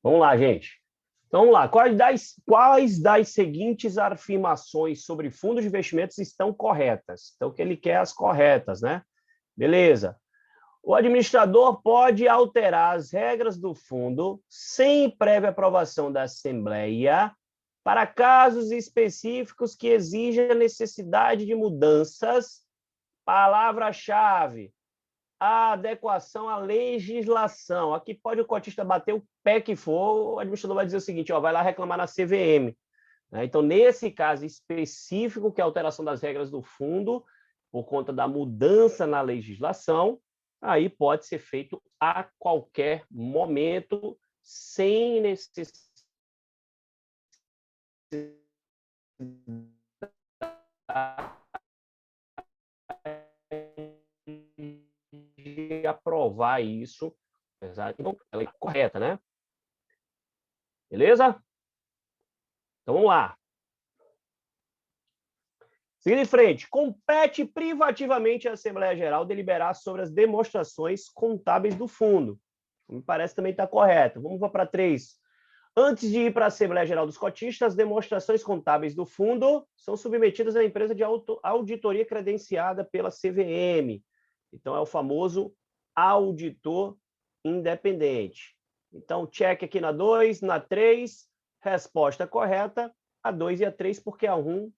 Vamos lá, gente. Então, vamos lá. Quais das seguintes afirmações sobre fundos de investimentos estão corretas? Então, o que ele quer as corretas, né? Beleza. O administrador pode alterar as regras do fundo sem prévia aprovação da Assembleia para casos específicos que exijam a necessidade de mudanças. Palavra-chave: a adequação à legislação. Aqui pode o cotista bater o pé que for, o administrador vai dizer o seguinte, ó, vai lá reclamar na CVM. Né? Então, nesse caso específico, que é a alteração das regras do fundo, por conta da mudança na legislação, aí pode ser feito a qualquer momento, sem necessidade de aprovar isso. Então, ela é correta, né? Beleza? Então, vamos lá. Seguindo em frente, compete privativamente à Assembleia Geral deliberar sobre as demonstrações contábeis do fundo. Me parece também está correto. Vamos para 3. Antes de ir para a Assembleia Geral dos Cotistas, as demonstrações contábeis do fundo são submetidas à empresa de auditoria credenciada pela CVM. Então, é o famoso auditor independente. Então, check aqui na 2, na 3, resposta correta, a 2 e a 3, porque a 1,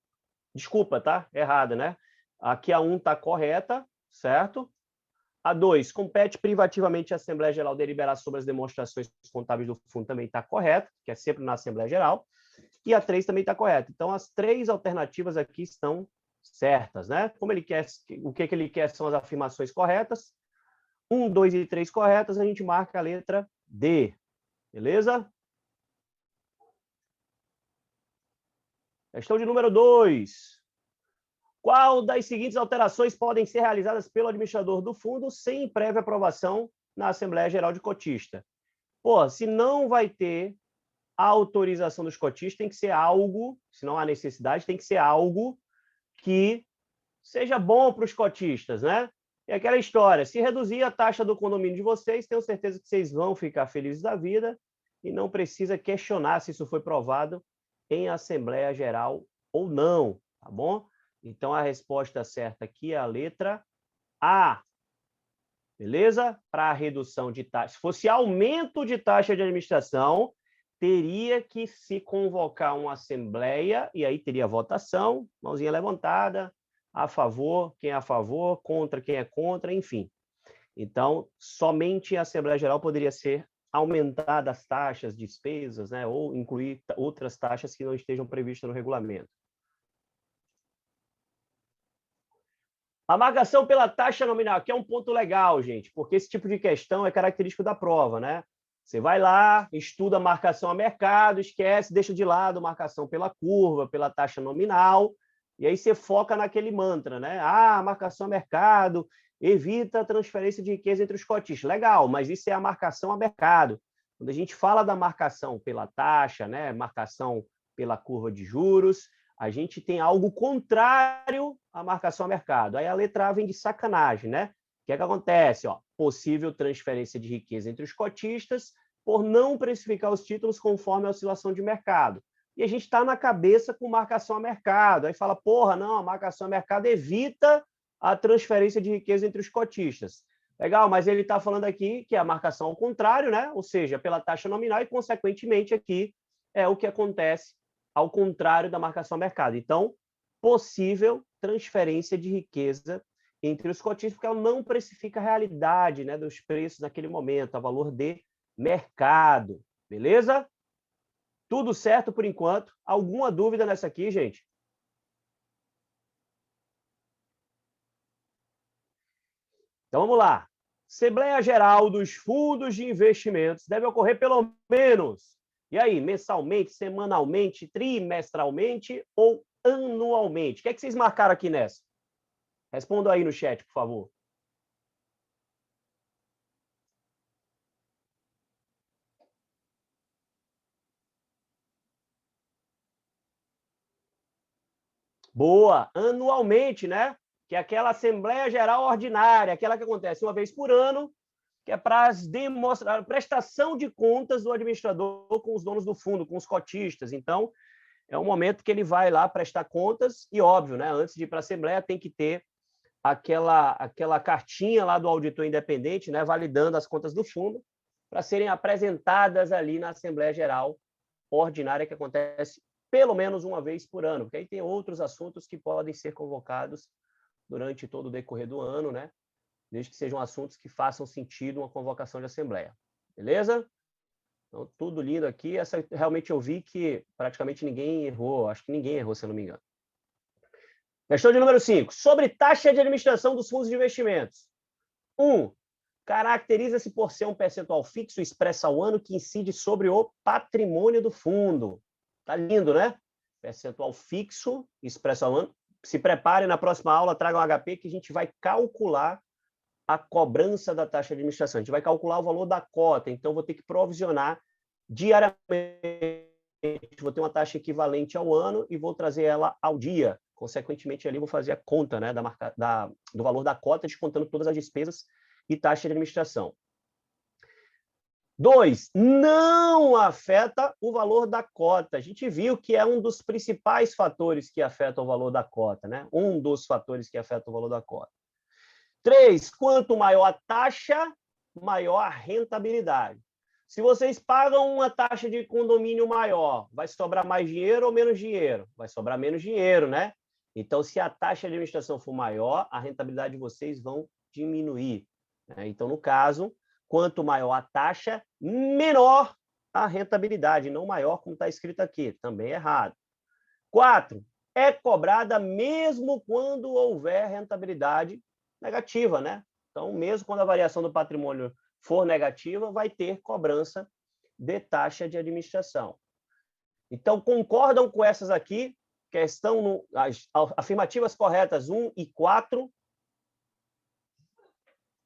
desculpa, tá? Errada, né? Aqui a 1 está correta, certo? A 2, compete privativamente à Assembleia Geral deliberar sobre as demonstrações contábeis do fundo, também está correto, que é sempre na Assembleia Geral. E a 3 também está correta. Então, as 3 alternativas aqui estão certas, né? Como ele quer, o que ele quer são as afirmações corretas. 1, 2 e 3 corretas, a gente marca a letra D. Beleza? Questão de número 2. Qual das seguintes alterações podem ser realizadas pelo administrador do fundo sem prévia aprovação na Assembleia Geral de Cotista? Pô, se não vai ter a autorização dos cotistas, tem que ser algo, se não há necessidade, tem que ser algo que seja bom para os cotistas, né? E aquela história, se reduzir a taxa do condomínio de vocês, tenho certeza que vocês vão ficar felizes da vida e não precisa questionar se isso foi provado em Assembleia Geral ou não, tá bom? Então, a resposta certa aqui é a letra A. Beleza? Para a redução de taxa. Se fosse aumento de taxa de administração, teria que se convocar uma assembleia, e aí teria votação, mãozinha levantada, a favor, quem é a favor, contra, quem é contra, enfim. Então, somente a Assembleia Geral poderia ser aumentada as taxas, despesas, né, ou incluir outras taxas que não estejam previstas no regulamento. A marcação pela taxa nominal, que é um ponto legal, gente, porque esse tipo de questão é característico da prova, né? Você vai lá, estuda a marcação a mercado, esquece, deixa de lado a marcação pela curva, pela taxa nominal, e aí você foca naquele mantra, né? Ah, marcação a mercado evita a transferência de riqueza entre os cotistas. Legal, mas isso é a marcação a mercado. Quando a gente fala da marcação pela taxa, né? Marcação pela curva de juros, a gente tem algo contrário à marcação a mercado. Aí a letra A vem de sacanagem, né? O que é que acontece? Ó, possível transferência de riqueza entre os cotistas por não precificar os títulos conforme a oscilação de mercado. E a gente está na cabeça com marcação a mercado. Aí fala, porra, não, a marcação a mercado evita a transferência de riqueza entre os cotistas. Legal, mas ele está falando aqui que é a marcação ao contrário, né? Ou seja, pela taxa nominal e, consequentemente, aqui é o que acontece ao contrário da marcação a mercado. Então, possível transferência de riqueza entre os cotistas, porque ela não precifica a realidade, né, dos preços naquele momento, a valor de mercado. Beleza? Tudo certo por enquanto. Alguma dúvida nessa aqui, gente? Então, vamos lá. Assembleia Geral dos Fundos de Investimentos deve ocorrer pelo menos, e aí, mensalmente, semanalmente, trimestralmente ou anualmente? O que é que vocês marcaram aqui nessa? Respondam aí no chat, por favor. Boa! Anualmente, né? Que é aquela Assembleia Geral Ordinária, aquela que acontece uma vez por ano, que é para demonstrar a prestação de contas do administrador com os donos do fundo, com os cotistas. Então, é um momento que ele vai lá prestar contas e, óbvio, né, antes de ir para a Assembleia, tem que ter aquela cartinha lá do auditor independente, né, validando as contas do fundo, para serem apresentadas ali na Assembleia Geral Ordinária, que acontece pelo menos uma vez por ano, porque aí tem outros assuntos que podem ser convocados durante todo o decorrer do ano, né? Desde que sejam assuntos que façam sentido uma convocação de Assembleia. Beleza? Então, tudo lindo aqui. Essa realmente eu vi que praticamente ninguém errou. Acho que ninguém errou, se eu não me engano. Questão de número 5. Sobre taxa de administração dos fundos de investimentos. 1. Caracteriza-se por ser um percentual fixo expresso ao ano que incide sobre o patrimônio do fundo. Tá lindo, né? Percentual fixo expresso ao ano. Se prepare, na próxima aula, traga um HP que a gente vai calcular a cobrança da taxa de administração. A gente vai calcular o valor da cota, então vou ter que provisionar diariamente. Vou ter uma taxa equivalente ao ano e vou trazer ela ao dia. Consequentemente, ali vou fazer a conta, né, do valor da cota, descontando todas as despesas e taxa de administração. 2, não afeta o valor da cota. A gente viu que é um dos principais fatores que afeta o valor da cota, né? Um dos fatores que afeta o valor da cota. 3, quanto maior a taxa, maior a rentabilidade. Se vocês pagam uma taxa de condomínio maior, vai sobrar mais dinheiro ou menos dinheiro? Vai sobrar menos dinheiro, né? Então, se a taxa de administração for maior, a rentabilidade de vocês vão diminuir. Então, no caso, quanto maior a taxa, menor a rentabilidade, não maior, como está escrito aqui. Também é errado. 4, é cobrada mesmo quando houver rentabilidade negativa, né? Então, mesmo quando a variação do patrimônio for negativa, vai ter cobrança de taxa de administração. Então, concordam com essas aqui? Questão as afirmativas corretas 1 e 4.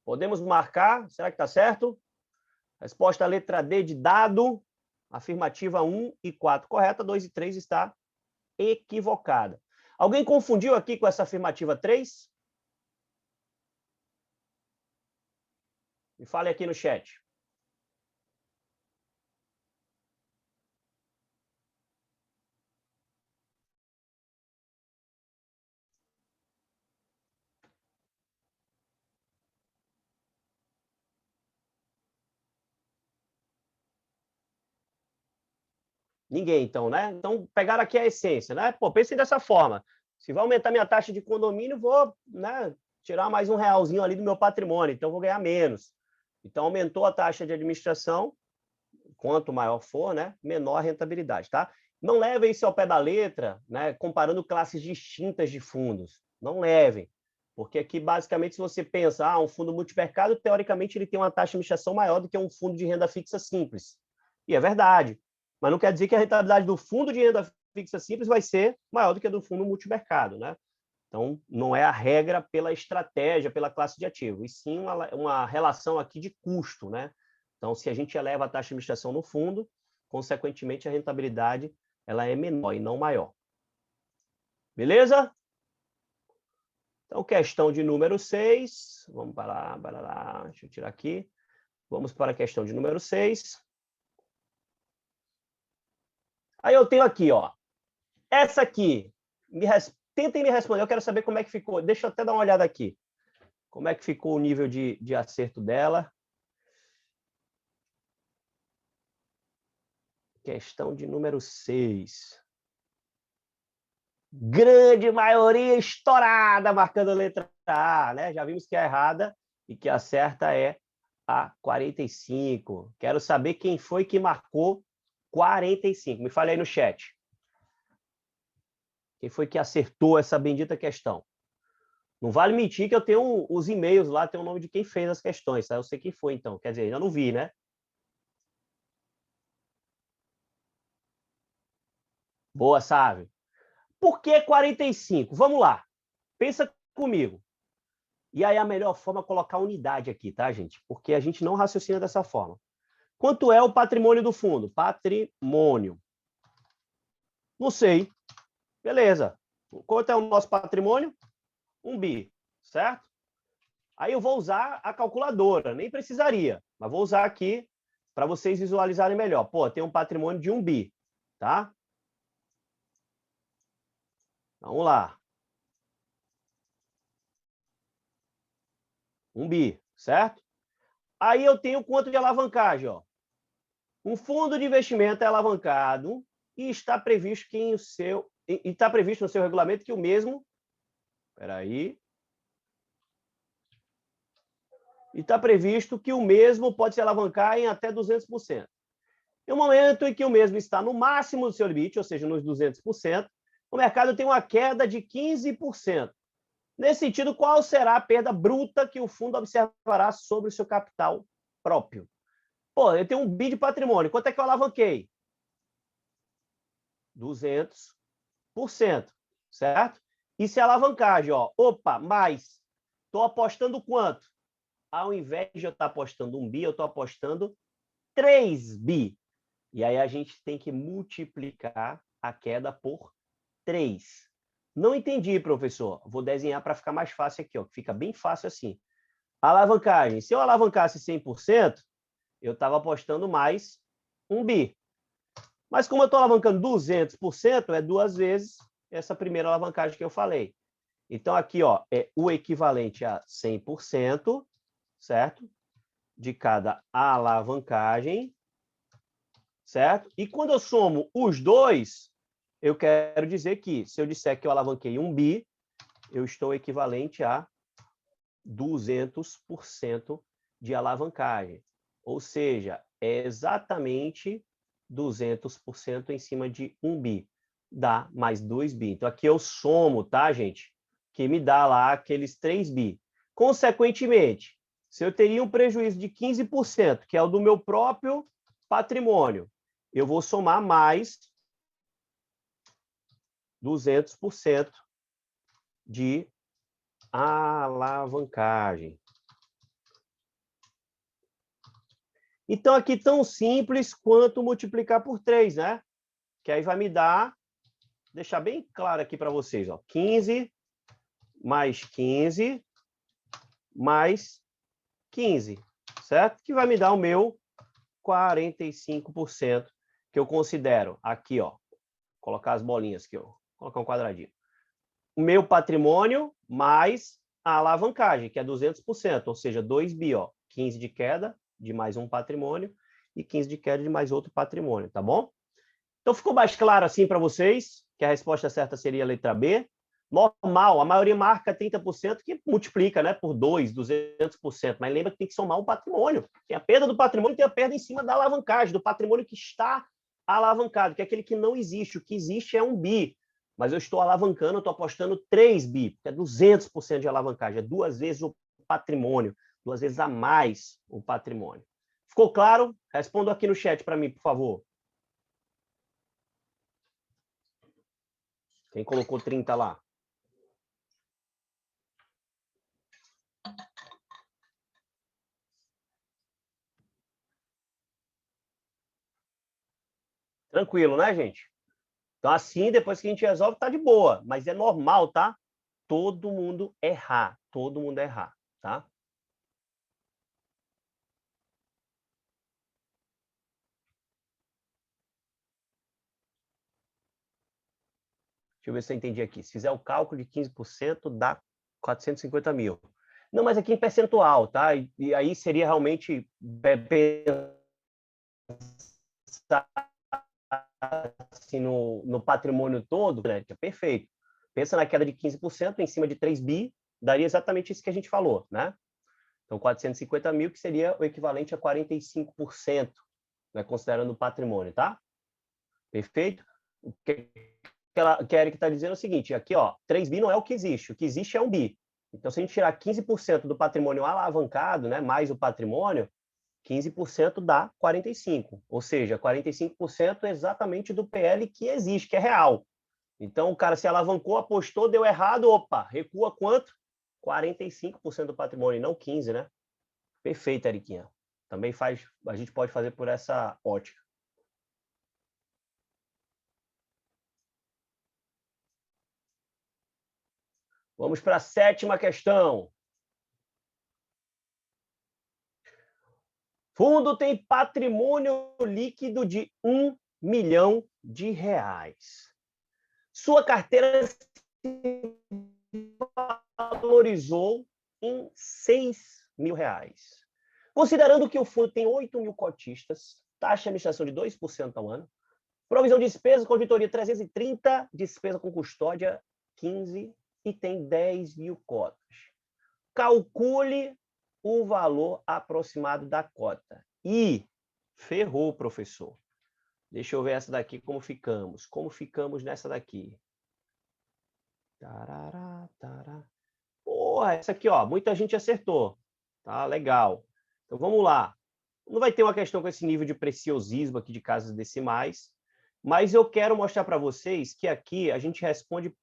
Podemos marcar? Será que está certo? Resposta letra D de dado. Afirmativa 1 e 4 correta, 2 e 3 está equivocada. Alguém confundiu aqui com essa afirmativa 3? Me fale aqui no chat. Ninguém, então, né? Então, pegaram aqui a essência, né? Pô, pensem dessa forma. Se vai aumentar minha taxa de condomínio, vou, né, tirar mais R$1 ali do meu patrimônio, então vou ganhar menos. Então, aumentou a taxa de administração, quanto maior for, né, menor a rentabilidade, tá? Não levem isso ao pé da letra, né, comparando classes distintas de fundos. Não levem. Porque aqui, basicamente, se você pensa, um fundo multimercado, teoricamente, ele tem uma taxa de administração maior do que um fundo de renda fixa simples. E é verdade. Mas não quer dizer que a rentabilidade do fundo de renda fixa simples vai ser maior do que a do fundo multimercado, né? Então, não é a regra pela estratégia, pela classe de ativo, e sim uma relação aqui de custo, né? Então, se a gente eleva a taxa de administração no fundo, consequentemente, a rentabilidade ela é menor e não maior. Beleza? Então, questão de número 6. Vamos para lá. Deixa eu tirar aqui. Vamos para a questão de número 6. Aí eu tenho aqui, ó. Essa aqui. Tentem me responder. Eu quero saber como é que ficou. Deixa eu até dar uma olhada aqui. Como é que ficou o nível de acerto dela. Questão de número 6. Grande maioria estourada, marcando a letra A, né? Já vimos que é errada e que a certa é a 45. Quero saber quem foi que marcou 45. Me fale aí no chat. Quem foi que acertou essa bendita questão? Não vale mentir que eu tenho os e-mails lá, tem o nome de quem fez as questões, tá? Eu sei quem foi, então. Quer dizer, ainda não vi, né? Boa, Sávio. Por que 45? Vamos lá. Pensa comigo. E aí a melhor forma é colocar unidade aqui, tá, gente? Porque a gente não raciocina dessa forma. Quanto é o patrimônio do fundo? Patrimônio. Não sei. Beleza. Quanto é o nosso patrimônio? 1 bi, certo? Aí eu vou usar a calculadora, nem precisaria, mas vou usar aqui para vocês visualizarem melhor. Pô, tem um patrimônio de 1 bi, tá? Vamos lá. 1 bi, certo? Aí eu tenho quanto de alavancagem, ó. Um fundo de investimento é alavancado e está previsto que está previsto no seu regulamento que o mesmo, espera aí, e está previsto que o mesmo pode se alavancar em até 200%. No momento em que o mesmo está no máximo do seu limite, ou seja, nos 200%, o mercado tem uma queda de 15%. Nesse sentido, qual será a perda bruta que o fundo observará sobre o seu capital próprio? Pô, eu tenho 1 bi de patrimônio. Quanto é que eu alavanquei? 200%, certo? E se a alavancagem, ó, opa, mais, estou apostando quanto? Ao invés de eu estar apostando 1 bi, eu estou apostando 3 bi. E aí a gente tem que multiplicar a queda por 3. Não entendi, professor. Vou desenhar para ficar mais fácil aqui, ó, que fica bem fácil assim. Alavancagem. Se eu alavancasse 100%, eu estava apostando mais 1 bi. Mas como eu estou alavancando 200%, é 2 vezes essa primeira alavancagem que eu falei. Então, aqui ó, é o equivalente a 100%, certo? De cada alavancagem, certo? E quando eu somo os dois, eu quero dizer que, se eu disser que eu alavanquei 1 bi, eu estou equivalente a 200% de alavancagem. Ou seja, é exatamente 200% em cima de 1 bi. Dá mais 2 bi. Então, aqui eu somo, tá, gente? Que me dá lá aqueles 3 bi. Consequentemente, se eu teria um prejuízo de 15%, que é o do meu próprio patrimônio, eu vou somar mais 200% de alavancagem. Então, aqui tão simples quanto multiplicar por 3, né? Que aí vai me dar, deixar bem claro aqui para vocês, ó, 15 mais 15 mais 15, certo? Que vai me dar o meu 45%, que eu considero aqui, ó, colocar as bolinhas aqui, ó, colocar um quadradinho. O meu patrimônio mais a alavancagem, que é 200%, ou seja, 2 bi, ó, 15 de queda de mais um patrimônio e 15 de queda de mais outro patrimônio, tá bom? Então, ficou mais claro assim para vocês que a resposta certa seria a letra B. Normal, a maioria marca 30%, que multiplica, né, por 2, 200%. Mas lembra que tem que somar o patrimônio. Tem a perda do patrimônio e tem a perda em cima da alavancagem, do patrimônio que está alavancado, que é aquele que não existe. O que existe é 1 bi. Mas eu estou alavancando, eu estou apostando 3 bi, que é 200% de alavancagem. É 2 vezes o patrimônio, 2 vezes a mais o patrimônio. Ficou claro? Responda aqui no chat para mim, por favor. Quem colocou 30 lá? Tranquilo, né, gente? Então, assim, depois que a gente resolve, tá de boa. Mas é normal, tá? Todo mundo errar. Todo mundo errar, tá? Deixa eu ver se eu entendi aqui. Se fizer o cálculo de 15%, dá 450 mil. Não, mas aqui em percentual, tá? E aí seria realmente pensar assim, no patrimônio todo, né? Que é perfeito. Pensa na queda de 15% em cima de 3 bi, daria exatamente isso que a gente falou, né? Então, 450 mil, que seria o equivalente a 45%, né, considerando o patrimônio, tá? Perfeito? O que a Eric está dizendo é o seguinte, aqui, ó, 3 bi não é o que existe é 1 bi. Então, se a gente tirar 15% do patrimônio alavancado, né, mais o patrimônio, 15% dá 45%. Ou seja, 45% é exatamente do PL que existe, que é real. Então, o cara se alavancou, apostou, deu errado, opa, recua quanto? 45% do patrimônio, não 15%, né? Perfeito, Eriquinha. Também faz, a gente pode fazer por essa ótica. Vamos para a 7ª questão. Fundo tem patrimônio líquido de R$ 1 milhão. Sua carteira se valorizou em R$ 6 mil. Considerando que o fundo tem 8 mil cotistas, taxa de administração de 2% ao ano, provisão de despesa com auditoria 330, despesa com custódia 15 e tem 10 mil cotas. Calcule o valor aproximado da cota. E ferrou, professor. Deixa eu ver essa daqui, como ficamos. Como ficamos nessa daqui? Tarará, tará. Porra, essa aqui, ó, muita gente acertou. Tá, legal. Então, vamos lá. Não vai ter uma questão com esse nível de preciosismo aqui de casas decimais, mas eu quero mostrar para vocês que aqui a gente responde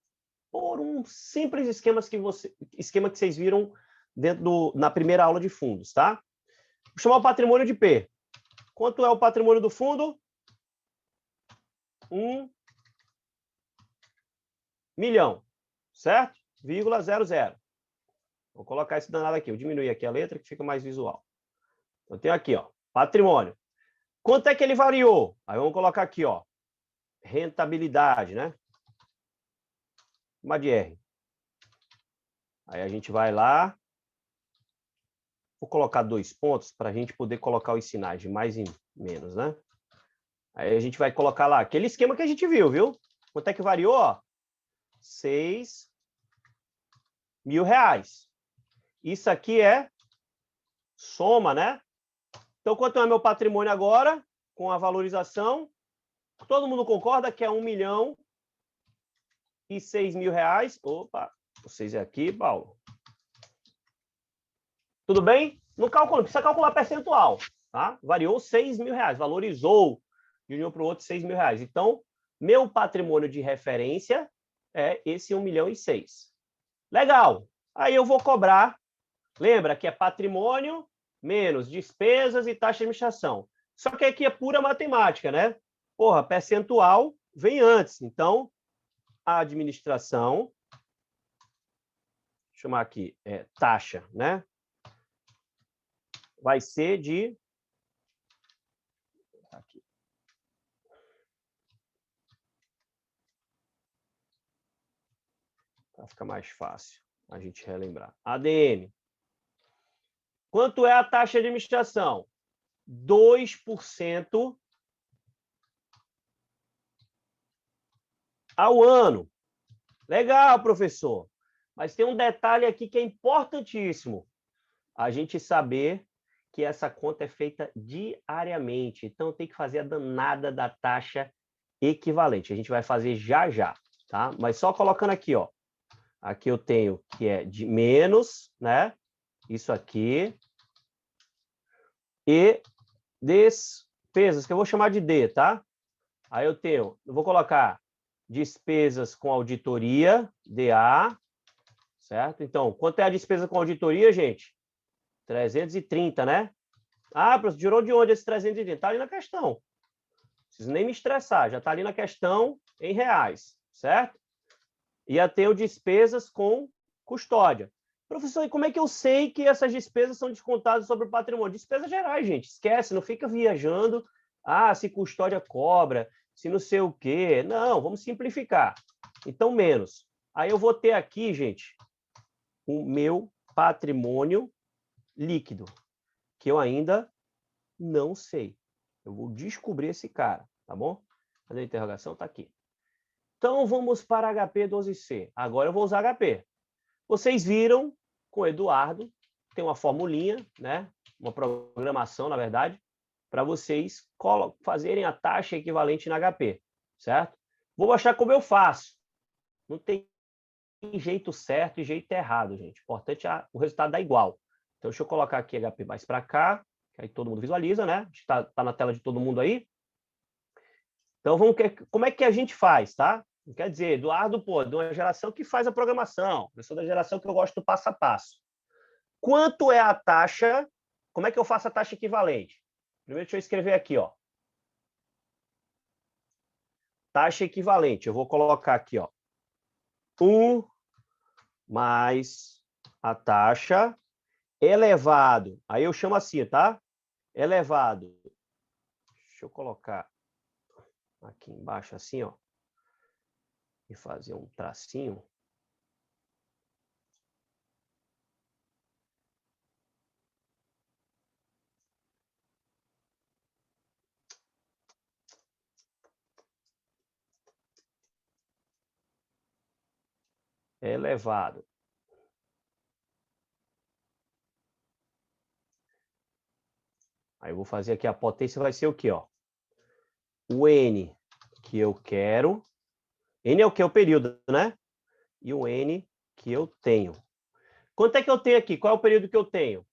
por um simples esquema que vocês viram na primeira aula de fundos, tá? Vou chamar o patrimônio de P. Quanto é o patrimônio do fundo? 1 milhão, certo? 0,00. Vou colocar esse danado aqui. Eu diminuir aqui a letra que fica mais visual. Então, tem aqui, ó, patrimônio. Quanto é que ele variou? Aí vamos colocar aqui, ó, rentabilidade, né? Uma de R. Aí a gente vai lá. Vou colocar 2 pontos para a gente poder colocar os sinais de mais e menos, né? Aí a gente vai colocar lá aquele esquema que a gente viu? Quanto é que variou? Ó? 6 mil reais. Isso aqui é soma, né? Então, quanto é meu patrimônio agora, com a valorização? Todo mundo concorda que é 1 milhão e 6 mil reais? Opa, vocês aqui, Paulo. Tudo bem? Não calcula, precisa calcular percentual, tá? Variou 6 mil reais, valorizou de um para o outro 6 mil reais. Então, meu patrimônio de referência é esse 1 milhão e 6. Legal. Aí eu vou cobrar, lembra que é patrimônio menos despesas e taxa de administração. Só que aqui é pura matemática, né? Porra, percentual vem antes. Então, a administração, vou chamar aqui, taxa, né? Vai ser de... Aqui. Para ficar mais fácil a gente relembrar. ADM. Quanto é a taxa de administração? 2% ao ano. Legal, professor. Mas tem um detalhe aqui que é importantíssimo. A gente saber que essa conta é feita diariamente. Então, tem que fazer a danada da taxa equivalente. A gente vai fazer já, tá? Mas só colocando aqui, ó. Aqui eu tenho que é de menos, né? Isso aqui. E despesas, que eu vou chamar de D, tá? Aí eu vou colocar despesas com auditoria, DA, certo? Então, quanto é a despesa com auditoria, gente? 330, né? Ah, professor, tirou de onde esse 330? Está ali na questão. Não preciso nem me estressar, já está ali na questão em reais, certo? E eu tenho despesas com custódia. Professor, e como é que eu sei que essas despesas são descontadas sobre o patrimônio? Despesas gerais, gente. Esquece, não fica viajando. Ah, se custódia cobra, se não sei o quê. Não, vamos simplificar. Então, menos. Aí eu vou ter aqui, gente, o meu patrimônio líquido, que eu ainda não sei. Eu vou descobrir esse cara, tá bom? Cadê a interrogação? Tá aqui. Então, vamos para HP 12C. Agora eu vou usar HP. Vocês viram com o Eduardo, tem uma formulinha, né? Uma programação, na verdade, para vocês fazerem a taxa equivalente na HP, certo? Vou mostrar como eu faço. Não tem jeito certo e jeito errado, gente. O importante é o resultado dar igual. Então, deixa eu colocar aqui HP mais para cá, que aí todo mundo visualiza, né? Está na tela de todo mundo aí. Então, como é que a gente faz, tá? Quer dizer, Eduardo, pô, de uma geração que faz a programação. Eu sou da geração que eu gosto do passo a passo. Quanto é a taxa? Como é que eu faço a taxa equivalente? Primeiro, deixa eu escrever aqui, ó. Taxa equivalente. Eu vou colocar aqui, ó. 1 mais a taxa elevado. Aí eu chamo assim, tá? elevado. Deixa eu colocar aqui embaixo assim, ó, e fazer um tracinho. Elevado. Aí eu vou fazer aqui a potência, vai ser o quê, ó? O N que eu quero. N é o que? É o período, né? E o N que eu tenho. Quanto é que eu tenho aqui? Qual é o período que eu tenho?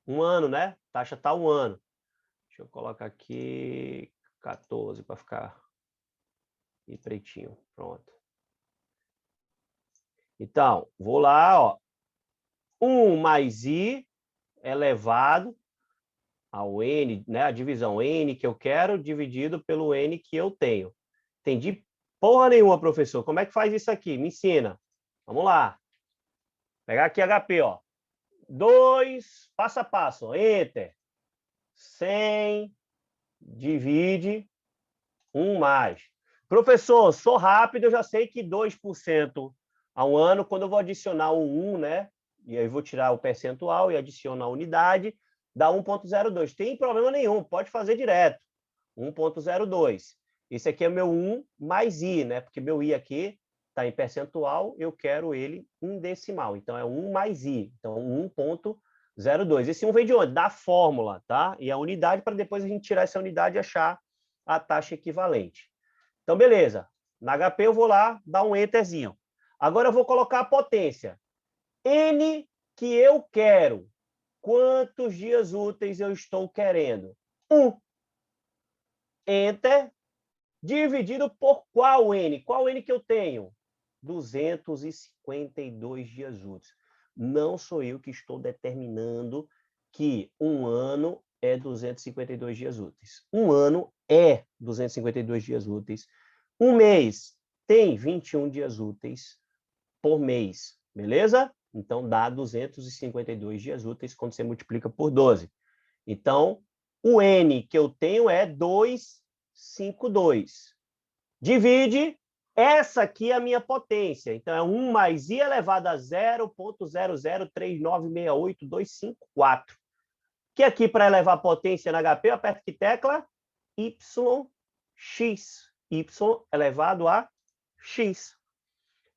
Um ano, né? A taxa está um ano. Deixa eu colocar aqui 14 para ficar e pretinho. Pronto. Então, vou lá, ó. 1 mais I elevado ao N, né? A divisão N que eu quero dividido pelo N que eu tenho. Entendi porra nenhuma, professor. Como é que faz isso aqui? Me ensina. Vamos lá. Pegar aqui HP, ó. 2, passo a passo. Enter. 100 divide 1 mais. Professor, sou rápido, eu já sei que 2% ao ano, quando eu vou adicionar o 1, né? E aí vou tirar o percentual e adiciono a unidade, dá 1,02. Tem problema nenhum, pode fazer direto. 1,02. Esse aqui é meu 1 mais I, né? Porque meu I aqui está em percentual, eu quero ele em decimal. Então, é 1 mais I. Então, 1,02. Esse 1 vem de onde? Da fórmula, tá? E a unidade, para depois a gente tirar essa unidade e achar a taxa equivalente. Então, beleza. Na HP eu vou lá, dar um enterzinho. Agora eu vou colocar a potência. N que eu quero. Quantos dias úteis eu estou querendo? 1. Enter. Dividido por qual N? Qual N que eu tenho? 252 dias úteis. Não sou eu que estou determinando que um ano é 252 dias úteis. Um ano é 252 dias úteis. Um mês tem 21 dias úteis por mês, beleza? Então, dá 252 dias úteis quando você multiplica por 12. Então, o N que eu tenho é 252. Divide, essa aqui é a minha potência. Então, é 1 mais I elevado a 0,003968254. Que aqui, para elevar a potência na HP, eu aperto que tecla? YX. Y elevado a X.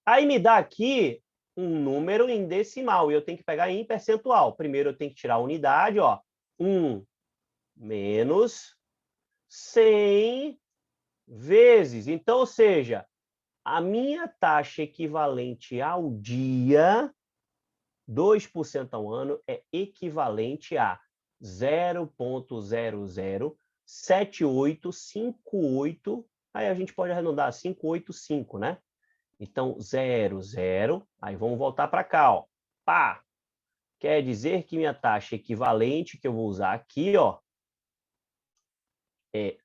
Aí me dá aqui um número em decimal, e eu tenho que pegar em percentual. Primeiro eu tenho que tirar a unidade, ó. 1 menos 100 vezes. Então, ou seja, a minha taxa equivalente ao dia, 2% ao ano, é equivalente a 0,007858, aí a gente pode arredondar 585, né? Então, 0, aí vamos voltar para cá, ó. Pá! Quer dizer que minha taxa equivalente, que eu vou usar aqui, ó, é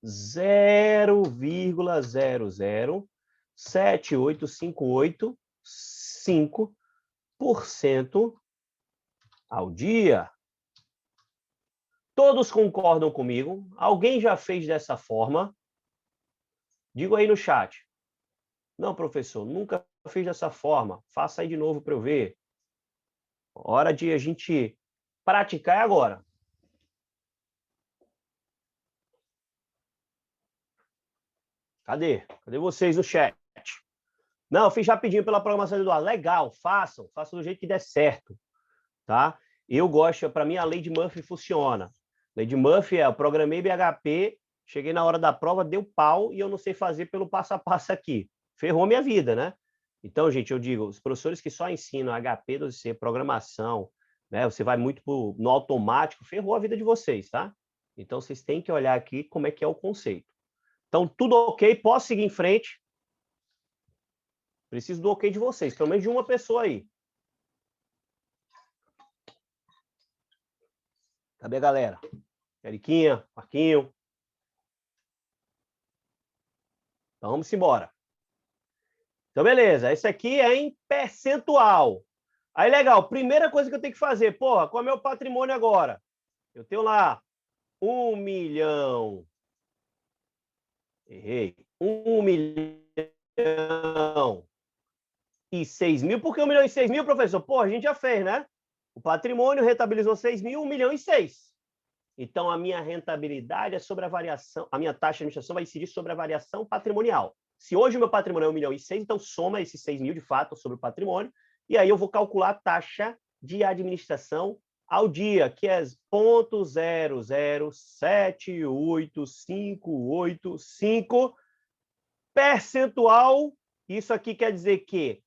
0,07858,5% ao dia. Todos concordam comigo? Alguém já fez dessa forma? Diga aí no chat. Não, professor, nunca fiz dessa forma. Faça aí de novo para eu ver. Hora de a gente praticar agora. Cadê? Cadê vocês no chat? Não, eu fiz rapidinho pela programação do Eduardo. Legal, façam do jeito que der certo, tá? Eu gosto, para mim a lei de Murphy funciona. Lei de Murphy é, eu programei BHP, cheguei na hora da prova, deu pau e eu não sei fazer pelo passo a passo aqui. Ferrou minha vida, né? Então, gente, eu digo, os professores que só ensinam HP, 2C, programação, né? Você vai muito no automático, ferrou a vida de vocês, tá? Então, vocês têm que olhar aqui como é que é o conceito. Então, tudo ok, posso seguir em frente. Preciso do ok de vocês, pelo menos de uma pessoa aí. Cadê a galera? Eriquinha, Marquinho. Então, vamos embora. Então, beleza. Esse aqui é em percentual. Aí, legal. Primeira coisa que eu tenho que fazer, porra, qual é o meu patrimônio agora? Eu tenho lá 1 milhão. Errei. 1 milhão e 6 mil. Por que 1 milhão e 6 mil, professor? Pô, a gente já fez, né? O patrimônio rentabilizou 6 mil, 1 milhão e 6. Então, a minha rentabilidade é sobre a variação, a minha taxa de administração vai incidir sobre a variação patrimonial. Se hoje o meu patrimônio é 1 milhão e 6, então soma esses 6 mil, de fato, sobre o patrimônio, e aí eu vou calcular a taxa de administração ao dia, que é 0,0078585 percentual. Isso aqui quer dizer que,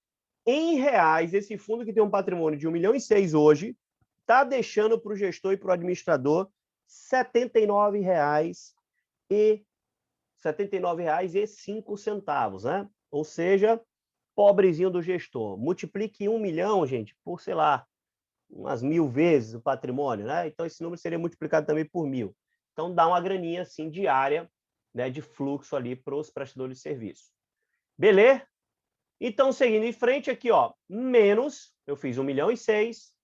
em reais, esse fundo que tem um patrimônio de 1 milhão e 6 hoje, está deixando para o gestor e para o administrador R$ 79,05, né? Ou seja, pobrezinho do gestor. Multiplique 1 milhão, gente, por, sei lá, umas 1000 vezes o patrimônio, né? Então, esse número seria multiplicado também por 1000. Então, dá uma graninha, assim, diária, né, de fluxo ali para os prestadores de serviço. Beleza? Então, seguindo em frente aqui, ó, menos, eu fiz 1 milhão e 6,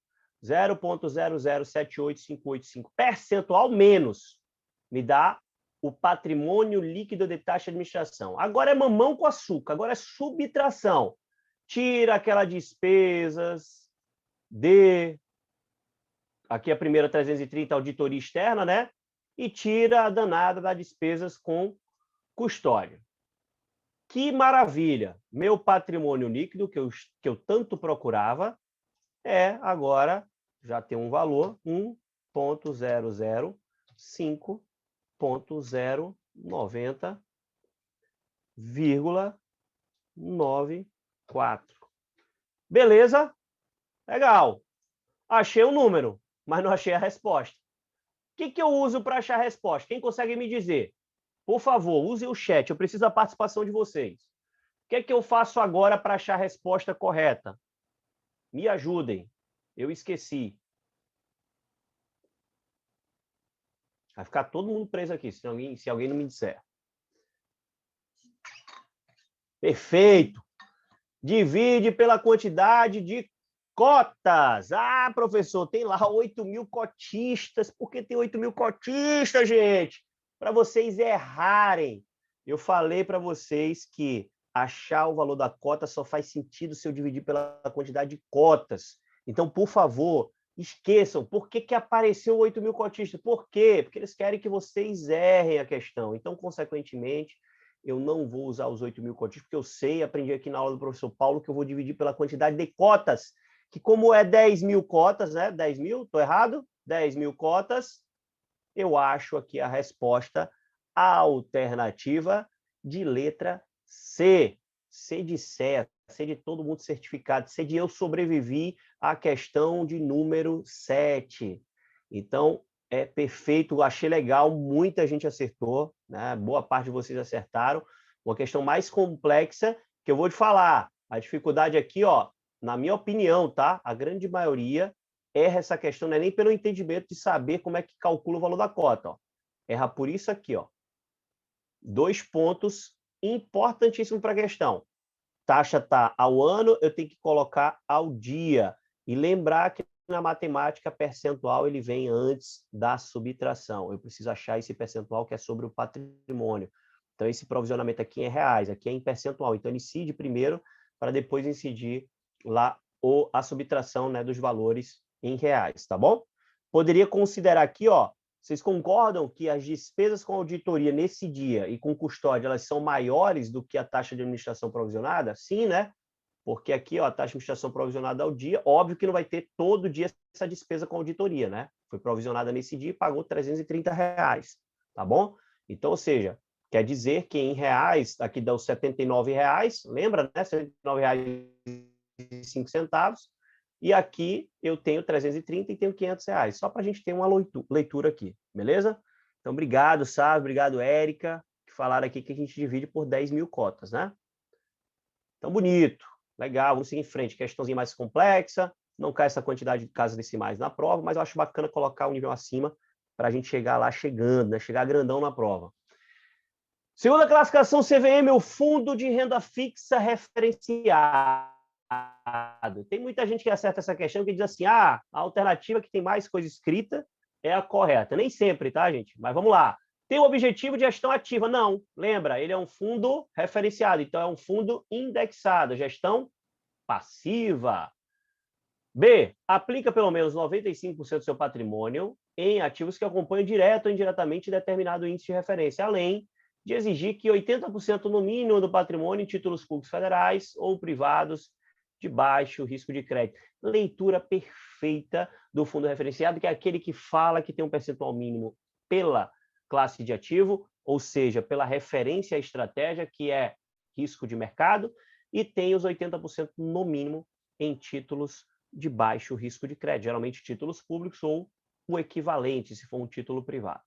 0,0078585 percentual menos, me dá o patrimônio líquido de taxa de administração. Agora é mamão com açúcar, agora é subtração. Tira aquelas despesas de... Aqui a primeira 330, auditoria externa, né? E tira a danada das despesas com custódia. Que maravilha! Meu patrimônio líquido, que eu tanto procurava, agora já tem um valor 1.005.090,94. Beleza? Legal. Achei o número, mas não achei a resposta. O que eu uso para achar a resposta? Quem consegue me dizer? Por favor, use o chat. Eu preciso da participação de vocês. O que eu faço agora para achar a resposta correta? Me ajudem. Eu esqueci. Vai ficar todo mundo preso aqui, se alguém não me disser. Perfeito. Divide pela quantidade de cotas. Ah, professor, tem lá 8.000 cotistas. Por que tem 8.000 cotistas, gente? Para vocês errarem. Eu falei para vocês que achar o valor da cota só faz sentido se eu dividir pela quantidade de cotas. Então, por favor, esqueçam. Por que apareceu 8.000 cotistas? Por quê? Porque eles querem que vocês errem a questão. Então, consequentemente, eu não vou usar os 8.000 cotistas, porque eu sei, aprendi aqui na aula do professor Paulo, que eu vou dividir pela quantidade de cotas, que como é 10.000 cotas, né? 10.000, estou errado? 10.000 cotas, eu acho aqui a resposta alternativa de letra C. C de certo, C de todo mundo certificado, C de eu sobrevivi à questão de número 7. Então, é perfeito, achei legal, muita gente acertou, né? Boa parte de vocês acertaram. Uma questão mais complexa que eu vou te falar. A dificuldade aqui, ó, na minha opinião, tá? A grande maioria erra essa questão, não é nem pelo entendimento de saber como é que calcula o valor da cota, ó. Erra por isso aqui, ó. 2 pontos importantíssimos para a questão. Taxa está ao ano, eu tenho que colocar ao dia. E lembrar que na matemática, percentual ele vem antes da subtração. Eu preciso achar esse percentual que é sobre o patrimônio. Então, esse provisionamento aqui é em reais, aqui é em percentual. Então, ele incide primeiro para depois incidir lá a subtração, né, dos valores em reais, tá bom? Poderia considerar aqui, ó, vocês concordam que as despesas com auditoria nesse dia e com custódia, elas são maiores do que a taxa de administração provisionada? Sim, né? Porque aqui, ó, a taxa de administração provisionada ao dia, óbvio que não vai ter todo dia essa despesa com auditoria, né? Foi provisionada nesse dia e pagou R$330, tá bom? Então, ou seja, quer dizer que em reais, aqui dá os R$79, lembra, né? R$79,05. E aqui eu tenho 330 e tenho R$500, só para a gente ter uma leitura aqui, beleza? Então, obrigado, Sávio, obrigado, Érica, que falaram aqui que a gente divide por 10.000 cotas, né? Então, bonito, legal, vamos seguir em frente. Questãozinha mais complexa, não cai essa quantidade de casas decimais na prova, mas eu acho bacana colocar o nível acima para a gente chegar lá chegando, né? Chegar grandão na prova. Segunda classificação CVM, o Fundo de Renda Fixa Referenciado. Tem muita gente que acerta essa questão que diz assim, a alternativa que tem mais coisa escrita é a correta. Nem sempre, tá, gente? Mas vamos lá. Tem o objetivo de gestão ativa? Não. Lembra, ele é um fundo referenciado, então é um fundo indexado, gestão passiva. B, aplica pelo menos 95% do seu patrimônio em ativos que acompanham direto ou indiretamente determinado índice de referência, além de exigir que 80% no mínimo do patrimônio em títulos públicos federais ou privados de baixo risco de crédito. Leitura perfeita do fundo referenciado, que é aquele que fala que tem um percentual mínimo pela classe de ativo, ou seja, pela referência à estratégia, que é risco de mercado, e tem os 80% no mínimo em títulos de baixo risco de crédito, geralmente títulos públicos ou o equivalente, se for um título privado.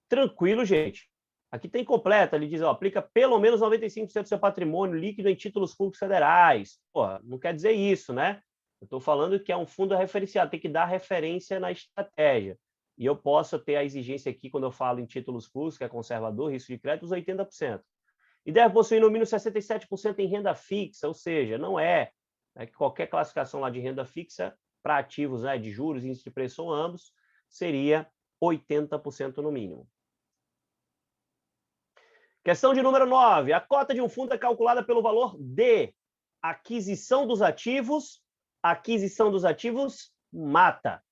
Tranquilo, gente? Aqui tem completa, ele diz, ó, aplica pelo menos 95% do seu patrimônio líquido em títulos públicos federais. Pô, não quer dizer isso, né? Eu estou falando que é um fundo referenciado, tem que dar referência na estratégia. E eu posso ter a exigência aqui, quando eu falo em títulos públicos, que é conservador, risco de crédito, os 80%. E deve possuir no mínimo 67% em renda fixa, ou seja, não é que qualquer classificação lá de renda fixa para ativos, né, de juros, índice de preço ou ambos, seria 80% no mínimo. Questão de número 9. A cota de um fundo é calculada pelo valor de aquisição dos ativos. Aquisição dos ativos mata.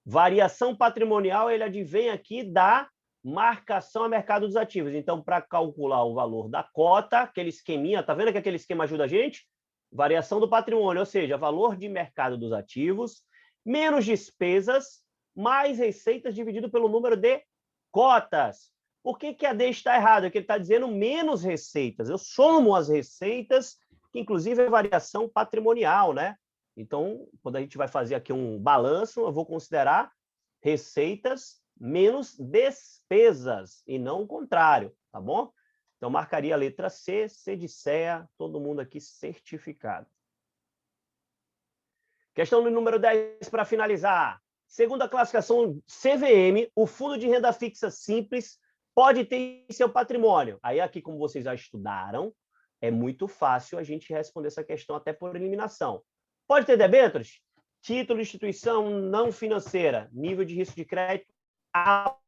Variação patrimonial, ele advém aqui da marcação a mercado dos ativos. Então, para calcular o valor da cota, aquele esqueminha, tá vendo que aquele esquema ajuda a gente? Variação do patrimônio, ou seja, valor de mercado dos ativos, menos despesas, mais receitas dividido pelo número de cotas. Por que a D está errada? Porque ele está dizendo menos receitas. Eu somo as receitas, que inclusive é variação patrimonial, né? Então, quando a gente vai fazer aqui um balanço, eu vou considerar receitas menos despesas, e não o contrário, tá bom? Então, marcaria a letra C, C de CEA, todo mundo aqui certificado. Questão do número 10 para finalizar. Segundo a classificação CVM, o fundo de renda fixa simples pode ter em seu patrimônio. Aí aqui, como vocês já estudaram, é muito fácil a gente responder essa questão até por eliminação. Pode ter debêntures? Título de instituição não financeira, nível de risco de crédito alto.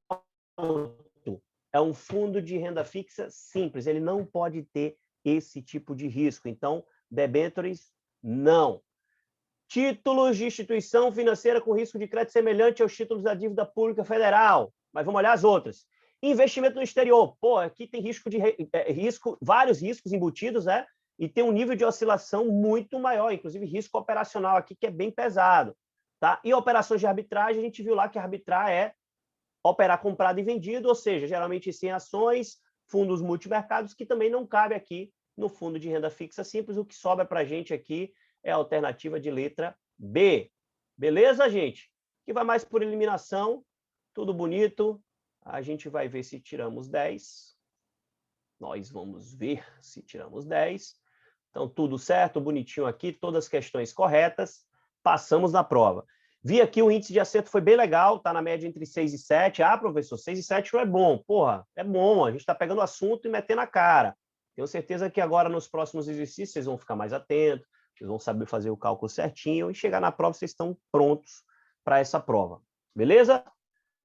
É um fundo de renda fixa simples, ele não pode ter esse tipo de risco. Então, debêntures, não. Títulos de instituição financeira com risco de crédito semelhante aos títulos da dívida pública federal. Mas vamos olhar as outras. Investimento no exterior. Pô, aqui tem vários riscos embutidos, né? E tem um nível de oscilação muito maior, inclusive risco operacional aqui, que é bem pesado. Tá? E operações de arbitragem, a gente viu lá que arbitrar é operar comprado e vendido, ou seja, geralmente sem ações, fundos multimercados, que também não cabe aqui no fundo de renda fixa simples. O que sobra para a gente aqui é a alternativa de letra B. Beleza, gente? Que vai mais por eliminação, tudo bonito. A gente vai ver se tiramos 10. Nós vamos ver se tiramos 10. Então, tudo certo, bonitinho aqui, todas as questões corretas. Passamos na prova. Vi aqui o índice de acerto foi bem legal, está na média entre 6 e 7. Ah, professor, 6 e 7 não é bom. Porra, é bom, a gente está pegando o assunto e metendo a cara. Tenho certeza que agora, nos próximos exercícios, vocês vão ficar mais atentos, vocês vão saber fazer o cálculo certinho e chegar na prova, vocês estão prontos para essa prova. Beleza?